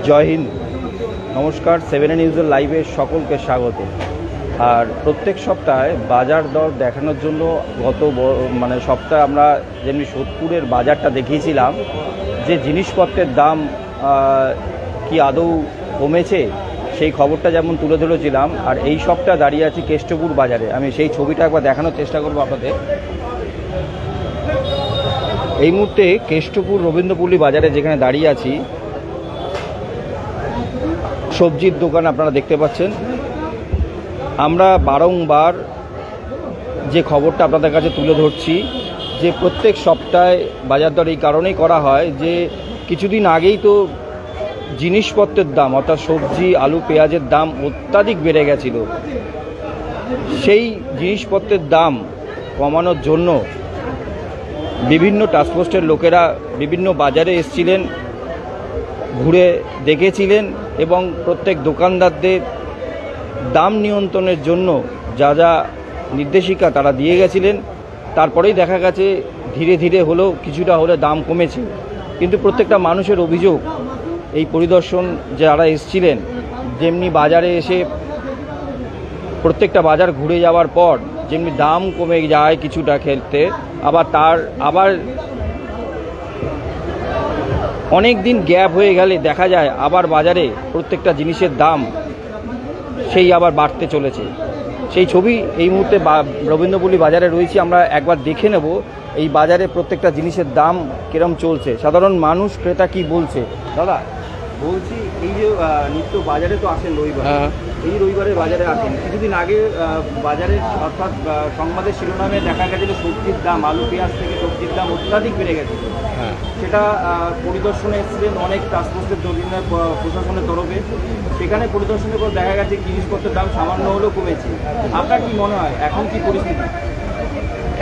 জয় হিন্দ, নমস্কার। 7 নিউজের লাইভে সকলকে স্বাগত। আর প্রত্যেক সপ্তাহে বাজার দর দেখানোর জন্য গত সপ্তাহে আমরা যেমনি সোদপুরের বাজারটা দেখিয়েছিলাম যে জিনিসপত্রের দাম কি আদৌ কমেছে সেই খবরটা যেমন তুলে ধরেছিলাম। আর এই সপ্তাহে দাঁড়িয়ে আছি কেষ্টপুর বাজারে। আমি সেই ছবিটা একবার দেখানোর চেষ্টা করবো আপনাদের। এই মুহূর্তে কেষ্টপুর রবীন্দ্রপল্লী বাজারে যেখানে দাঁড়িয়ে আছি, সবজির দোকান আপনারা দেখতে পাচ্ছেন। আমরা বারংবার যে খবরটা আপনাদের কাছে তুলে ধরছি যে প্রত্যেক সপ্তাহে বাজার দর এই কারণেই করা হয় যে কিছুদিন আগেই তো জিনিসপত্রের দাম অর্থাৎ সবজি, আলু, পেঁয়াজের দাম অত্যাধিক বেড়ে গেছিল। সেই জিনিসপত্রের দাম কমানোর জন্য বিভিন্ন টাস্কফোর্সের লোকেরা বিভিন্ন বাজারে এসেছিলেন, ঘুরে দেখেছিলেন এবং প্রত্যেক দোকানদারদের দাম নিয়ন্ত্রণের জন্য যা যা নির্দেশিকা তারা দিয়ে গেছিলেন। তারপরেই দেখা গেছে ধীরে ধীরে হলেও কিছুটা হলে দাম কমেছে। কিন্তু প্রত্যেকটা মানুষের অভিযোগ এই পরিদর্শন যারা এসেছিলেন, যেমনি বাজারে এসে প্রত্যেকটা বাজার ঘুরে যাওয়ার পর যেমনি দাম কমে যায় কিছুটা ক্ষেত্রে, আবার অনেক দিন গ্যাপ হয়ে গেলে দেখা যায় আবার বাজারে প্রত্যেকটা জিনিসের দাম সেই আবার বাড়তে চলেছে। সেই ছবি এই মুহূর্তে রবীন্দ্রপল্লী বাজারে রয়েছি, আমরা একবার দেখে নেব এই বাজারে প্রত্যেকটা জিনিসের দাম কিরম চলছে, সাধারণ মানুষ ক্রেতা কি বলছে। দাদা বলছি, এই যে নিত্য বাজারে তো আসেন রবিবার, এই রবিবারে বাজারে আসেন, কিছুদিন আগে বাজারে অর্থাৎ সংবাদের শিরোনামে দেখা গেছিল সবজির দাম, আলু পেঁয়াজ থেকে সবজির দাম অত্যাধিক বেড়ে গেছে। সেটা পরিদর্শনে এসেছিলেন অনেক টাস্কফোর্সের প্রশাসনের তরফে। সেখানে পরিদর্শনের পর দেখা গেছে জিনিসপত্রের দাম সামান্য হলেও কমেছে। আপনার কি মনে হয় এখন কি পরিস্থিতি?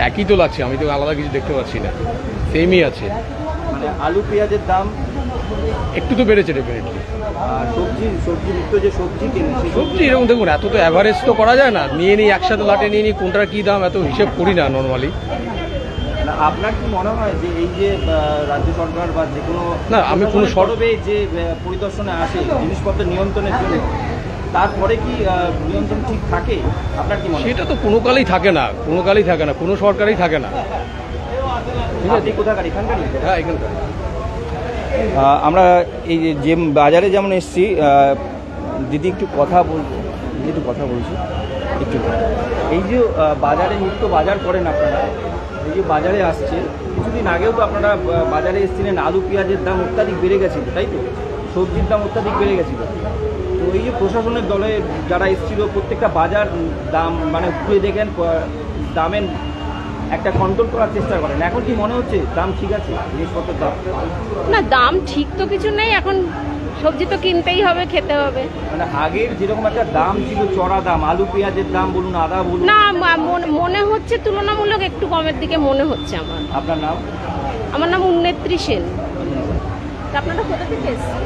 একই তো লাগছে, আমি তো আলাদা কিছু দেখতে পাচ্ছি না, সেমই আছে। মানে আলু পেঁয়াজের দাম একটু তো বেড়েছে ডেফিনেটলি। আর সবজি নিত্য যে সবজি কেনেন, সবজি এরকম দেখুন, এত তো অ্যাভারেজ তো করা যায় না, নিয়ে নিই একসাথে লাটে নিয়ে নিই কোনটার কী দাম এত হিসেব করি না নর্মালি। আপনার কি মনে হয় যে এই যে রাজ্য সরকার বা যে কোনো না, আমি কোনো সরবে যে পরিদর্শনে আসে জিনিসপত্র নিয়ন্ত্রণের জন্য, তারপরে কি নিয়ন্ত্রণ ঠিক থাকে? আপনার কি মনে হয়? সেটা তো কোনো কালেই থাকে না, কোনো সরকারই থাকে না। আপনি কোথাকার? এখানকারই? হ্যাঁ, এখানকার। আমরা এই যে বাজারে যেমন এসছি, দিদি একটু কথা বলছি একটু। এই যে বাজারে নিত্য বাজার করেন আপনারা, এই যে বাজারে আসছে, কিছুদিন আগেও তো আপনারা বাজারে এসেছিলেন, আলু পেঁয়াজের দাম অত্যাধিক বেড়ে গেছিল, তাই তো? সবজির দাম অত্যাধিক বেড়ে গেছিল। তো এই যে প্রশাসনের দলে যারা এসেছিল প্রত্যেকটা বাজার দাম ঘুরে দেখেন, দামের একটা কন্ট্রোল করার চেষ্টা করেন। এখন কি মনে হচ্ছে দাম ঠিক আছে? জিনিসপত্রের দাম না, দাম ঠিক তো কিছু নেই। এখন সবজি তো কিনতেই হবে, খেতে হবে। আগের যেরকম একটা দাম ছিল, চড়া দাম, আলু পেঁয়াজের দাম বলুন, আদা বলুন, না মনে হচ্ছে তুলনামূলক একটু কমের দিকে মনে হচ্ছে আমার। আপনার নাম? আমার নাম উন্নেত্রী সেন। আপনারা কোথা থেকে এসেছেন?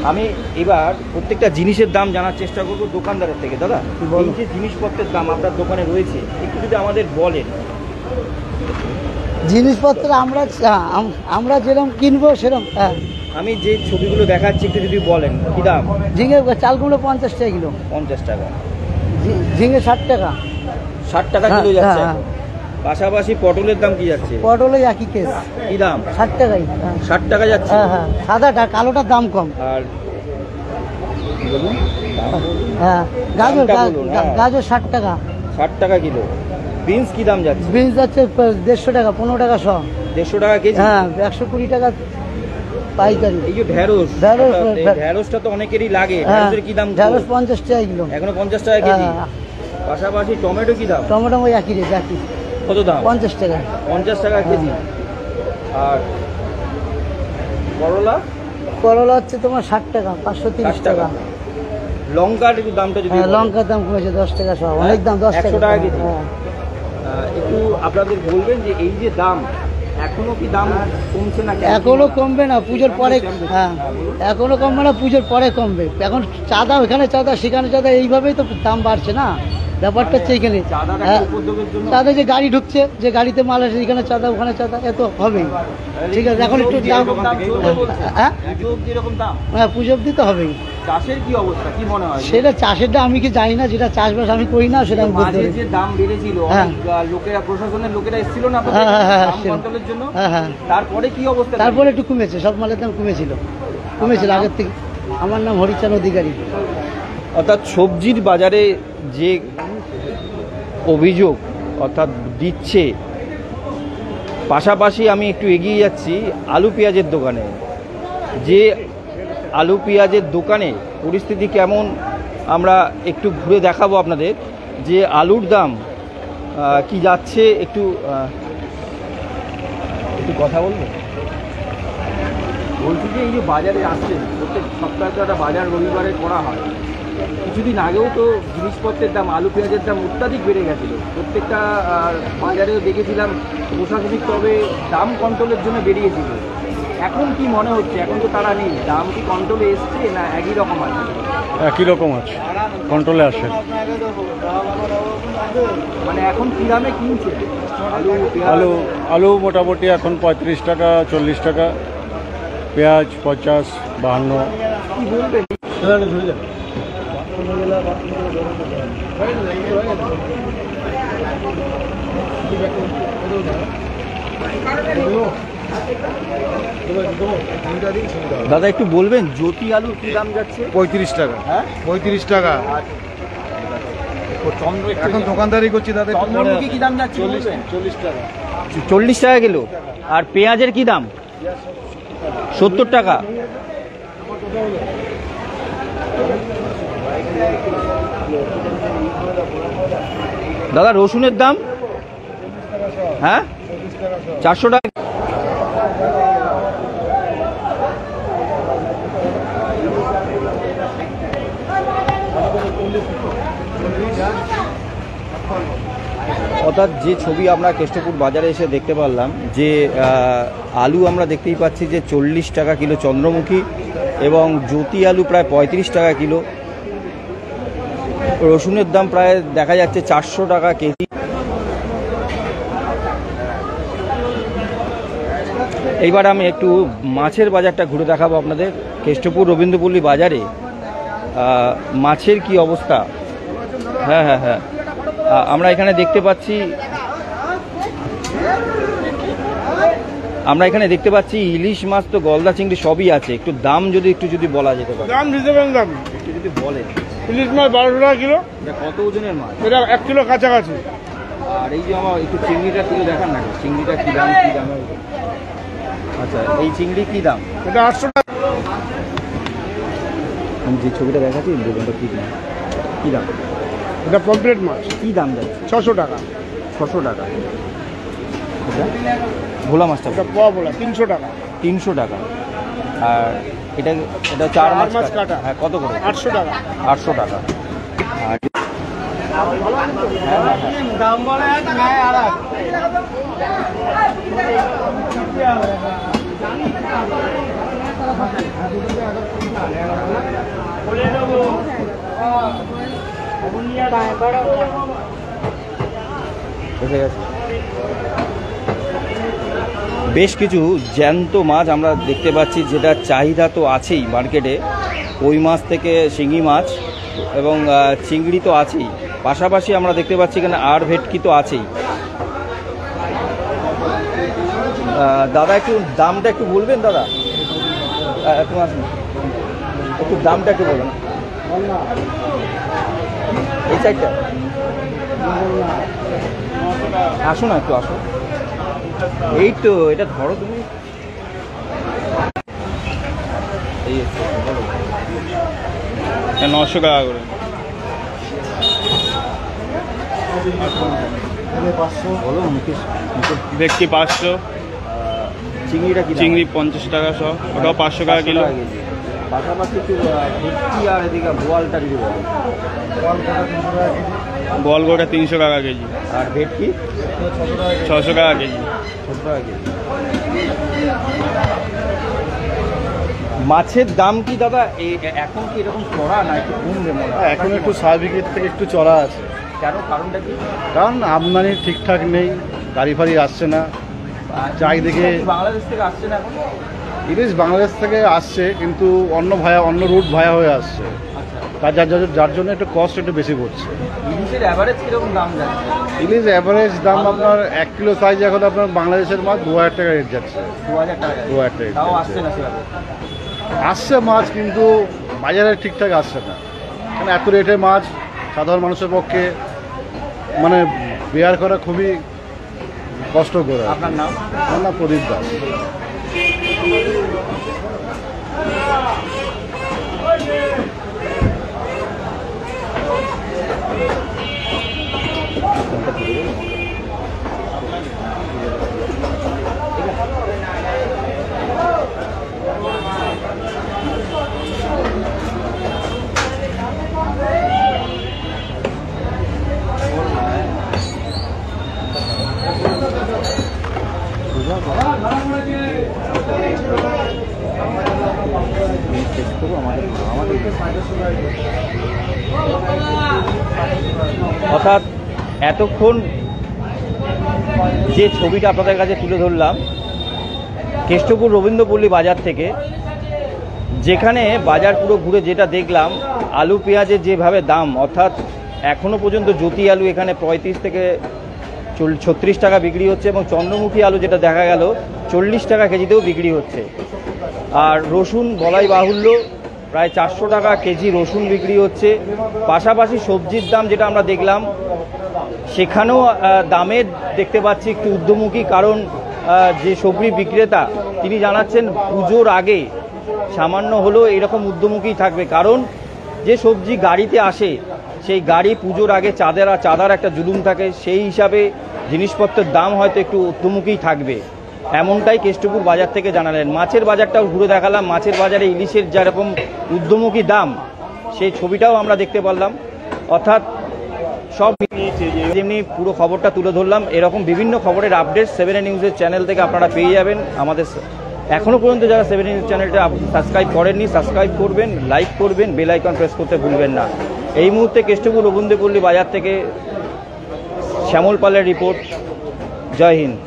আমি এবার প্রত্যেকটা জিনিসের দাম জানার চেষ্টা করবো দোকানদারের থেকে। দাদা, এই যে জিনিসপত্রের দাম আপনার দোকানে রয়েছে, একটু যদি আমাদের বলেন। জিনিসপত্র আমরা যেরকম কিনবো সেরকম। আমি যে ছবিগুলো দেখাচ্ছি একটু যদি বলেন কি দাম? ঝিঙে চালগুলো 50 টাকা কিলো। 50 টাকা। ঝিঙে 60 টাকা। 60 টাকা কিলো যাচ্ছে। পাশাপাশি পটলের দাম কি যাচ্ছে? পটলের একই কেস। কি দাম? 60 টাকাই। 60 টাকা যাচ্ছে। হ্যাঁ, সাদাটা, কালোটার দাম কম। আর বলুন, হ্যাঁ, গাজর 60 টাকা। 60 টাকা কিলো। বিনস কি দাম যাচ্ছে? বিনস যাচ্ছে 150 টাকা, 15 টাকা শ। 150 টাকা কেজি? হ্যাঁ, 120 টাকা পাইকারি। এই যে ঢেঁড়সটা তো অনেকেরই লাগে, ঢেঁড়সের কি দাম? ঢেঁড়স 50 টাকা কিলো। এখনো 50 টাকা কেজি। পাশাপাশি টমেটো কি দাম? টমেটো ওই একই রেট, একই। কত দাম? 50 টাকা। 50 টাকা কেজি। আর করলা হচ্ছে তোমার 60 টাকা, 530 টাকা। লঙ্কার একটু দামটা যদি? লঙ্কার দাম কমেছে 10 টাকা সব, অনেক দাম, 10 টাকা 100 টাকা কেজি। একটু আপনাদের বলবেন যে এই যে দাম, এখনো কি দাম কমছে না? এখনো কমবে না, পুজোর পরে। হ্যাঁ, এখনো কমবে না, পুজোর পরে কমবে। এখন চাঁদা, ওখানে চাঁদা, সেখানে চাঁদা, এইভাবেই তো দাম বাড়ছে না। ব্যাপারটা হচ্ছে এখানে চাঁদাটা হ্যাঁ, কি উপদ্রবের জন্য? চাঁদা যে গাড়ি ঢুকছে, যে গাড়িতে মাল আসে, এখানে চাঁদা ওখানে চাঁদা, এ তো হবেই। ঠিক আছে, এখন একটু দাম, হ্যাঁ যেরকম দাম হ্যাঁ পুজো অব্দি তো হবেই। চাষের কি অবস্থা কি মনে হয়? সেটা চাষেরটা আমি কি জানি না, যেটা চাষবাস আমি করি না, সেটা আমি বলতে মাঝে পারি। যে দাম বেড়েছিল হ্যাঁ। অনেক, লোকেরা প্রশাসনের লোকেরা এসেছিল না আপনাদের হ্যাঁ, হ্যাঁ, হ্যাঁ, দাম ছিল। কন্ট্রোলের জন্য? হ্যাঁ হ্যাঁ, তারপরে কি অবস্থা? তারপরে একটু কমেছে, সব মালের দাম কমেছিল আগের থেকে। আমার নাম হরিচাঁদ অধিকারী। অর্থাৎ সবজির বাজারে যে অভিযোগ অর্থাৎ দিচ্ছে, পাশাপাশি আমি একটু এগিয়ে যাচ্ছি আলু পেঁয়াজের দোকানে, যে আলু পেঁয়াজের দোকানে পরিস্থিতি কেমন আমরা একটু ঘুরে দেখাবো আপনাদের, যে আলুর দাম কি যাচ্ছে, একটু কথা বলবো। বলছি যে এই যে বাজারে আসছেন, প্রত্যেক সপ্তাহে তো একটা বাজার রবিবারে করা হয়, কিছুদিন আগেও তো জিনিসপত্রের দাম, আলু পেঁয়াজের দাম অত্যাধিক বেড়ে গেছিলো। প্রত্যেকটা বাজারেও দেখেছিলাম প্রশাসনিক তবে দাম কন্ট্রোলের জন্য বেরিয়েছিল। এখন কি মনে হচ্ছে, এখন তো তারা নেই, দাম কি কন্ট্রোলে এসছে না একই রকম আছে? একই রকম আছে, কন্ট্রোলে আসে। মানে এখন কি দামে কিনছে আলু পেঁয়াজ? আলু আলু মোটামুটি এখন 35 টাকা 40 টাকা, পেঁয়াজ 50, 52। কি বলবেন? দাদা একটু বলবেন জ্যোতি আলুর কি দাম যাচ্ছে? 35 টাকা। হ্যাঁ 35 টাকা। এখন দোকানদারি করছি দাদা। চন্দ্রমুখী কি দাম যাচ্ছে? 40 টাকা। 40 টাকা কিলো। আর পেঁয়াজের কি দাম? 70 টাকা। দাদা রসুনের দাম? হ্যাঁ 400 টাকা। অর্থাৎ যে ছবি আমরা কেষ্টপুর বাজারে এসে দেখতে পারলাম, যে আলু আমরা দেখতেই পাচ্ছি যে 40 টাকা কিলো চন্দ্রমুখী, এবং জ্যোতি আলু প্রায় 35 টাকা কিলো। রসুনের দাম প্রায় দেখা যাচ্ছে 400 টাকা কেজি। এইবার আমি একটু মাছের বাজারটা ঘুরে দেখাবো আপনাদের। কেষ্টপুর রবীন্দ্রপল্লী বাজারে মাছের কি অবস্থা? হ্যাঁ হ্যাঁ হ্যাঁ, আমরা এখানে দেখতে পাচ্ছি ইলিশ মাছ, তো গলদা চিংড়ি সবই আছে। একটু দাম যদি বলা যেতে পারে। দাম দিতে পারেন, দাম একটু যদি বলেন। ইলিশ মাছ 12 টাকা কিলো। এটা কত ওজনের মাছ? এটা 1 কিলো কাছাকাছি। আর এই যে আমার একটু চিংড়িটা তুলে দেখান না, চিংড়িটা কি দাম? আচ্ছা, এই চিংড়ি কি দাম? এটা 800 টাকা। আমি যে ছবিটা দেখাচ্ছি দোকানটা কি দাম? এটা পমফ্রেট মাছ কি দাম যাচ্ছে? 600 টাকা। 600 টাকা। ভোলা মাছটা এটা পোয়া বলা 300 টাকা। 300 টাকা। আর এটা 4 মাছ কাটা। হ্যাঁ, কত করে? 800 টাকা। 800 টাকা। আর বেশ কিছু জ্যান্ত মাছ আমরা দেখতে পাচ্ছি, যেটা চাহিদা তো আছেই মার্কেটে। কই মাছ থেকে শিঙি মাছ এবং চিংড়ি তো আছেই, পাশাপাশি আমরা দেখতে পাচ্ছি এখানে আর ভেটকি তো আছেই। দাদা একটু দামটা একটু বলবেন দাদা? একটু আসুন, একটু দামটা একটু বলুন। এই সাইডটা আসো না, একটু আসো। এই তো এটা ধরো তুমি। এই 900 টাকা করে। বলো মুকেশ। ভেটকি 500, চিংড়িটা কি দাম? চিংড়ি 50 টাকা শো, ওটাও 500 টাকা কিলো। পাশাপাশি একটু ভেটকি আর এদিকে বোয়ালটা যদি বলো। গোয়ালগোটা 300 টাকা কেজি, আর ভেটকি 600 টাকা কেজি। 600 টাকা কেজি। মাছের দাম কি দাদা এখন কি এরকম চড়া না একটু কমবে মনে হয়? এখন একটু স্বাভাবিকের থেকে একটু চড়া আছে। কেন, কারণটা কি? কারণ আমদানি ঠিকঠাক নেই, গাড়ি ফাড়ি আসছে না। চারিদিকে বাংলাদেশ থেকে আসছে না এখন? ইলিশ বাংলাদেশ থেকে আসছে, কিন্তু অন্য রুট ভায়া হয়ে আসছে। যার জন্য একটু কস্ট একটু বেশি পড়ছে। ইলিশের অ্যাভারেজ কিরকম দাম যাচ্ছে? ইলিশ অ্যাভারেজ দাম আপনার 1 কিলো সাইজ এখন আপনার বাংলাদেশের মাছ 2000 টাকা রেট যাচ্ছে। 2000 টাকা। 2000 টাকা তাও আসছে না সেভাবে? আসছে মাছ, কিন্তু বাজারে ঠিকঠাক আসছে না। মানে এত রেটের মাছ সাধারণ মানুষের পক্ষে মানে বেয়ার করা খুবই কষ্টকর। আপনার নাম? আমার নাম প্রদীপ দাস। অর্থাৎ এতক্ষণ যে ছবিটা আপনাদের কাছে তুলে ধরলাম কেষ্টপুর রবীন্দ্রপল্লী বাজার থেকে, যেখানে বাজার পুরো ঘুরে যেটা দেখলাম আলু পেঁয়াজের যেভাবে দাম, অর্থাৎ এখনও পর্যন্ত জ্যোতি আলু এখানে 35 থেকে 36 টাকা বিক্রি হচ্ছে, এবং চন্দ্রমুখী আলু যেটা দেখা গেল 40 টাকা কেজিতেও বিক্রি হচ্ছে। আর রসুন বলাই বাহুল্য, প্রায় 400 টাকা কেজি রসুন বিক্রি হচ্ছে। পাশাপাশি সবজির দাম যেটা আমরা দেখলাম সেখানেও দামের দেখতে পাচ্ছি একটু ঊর্ধ্বমুখী, কারণ যে সবজি বিক্রেতা তিনি জানাচ্ছেন পুজোর আগে সামান্য হলেও এরকম ঊর্ধ্বমুখী থাকবে, কারণ যে সবজি গাড়িতে আসে সেই গাড়ি পুজোর আগে চাঁদার একটা জুলুম থাকে, সেই হিসাবে জিনিসপত্রের দাম হয়তো একটু ঊর্ধ্বমুখী থাকবে, এমনটাই কেষ্টপুর বাজার থেকে জানালেন। মাছের বাজারটাও ঘুরে দেখালাম, মাছের বাজারে ইলিশের যেরকম ঊর্ধ্বমুখী দাম সেই ছবিটাও আমরা দেখতে পারলাম। অর্থাৎ সব যেমনি পুরো খবরটা তুলে ধরলাম, এরকম বিভিন্ন খবরের আপডেট 7A নিউজের চ্যানেল থেকে আপনারা পেয়ে যাবেন। আমাদের এখনও পর্যন্ত যারা 7A নিউজ চ্যানেলটা সাবস্ক্রাইব করেননি সাবস্ক্রাইব করবেন, লাইক করবেন, বেল আইকন প্রেস করতে ভুলবেন না। এই মুহূর্তে কেষ্টপুর রবীন্দ্রপল্লী বাজার থেকে শ্যামল পালের রিপোর্ট। জয় হিন্দ।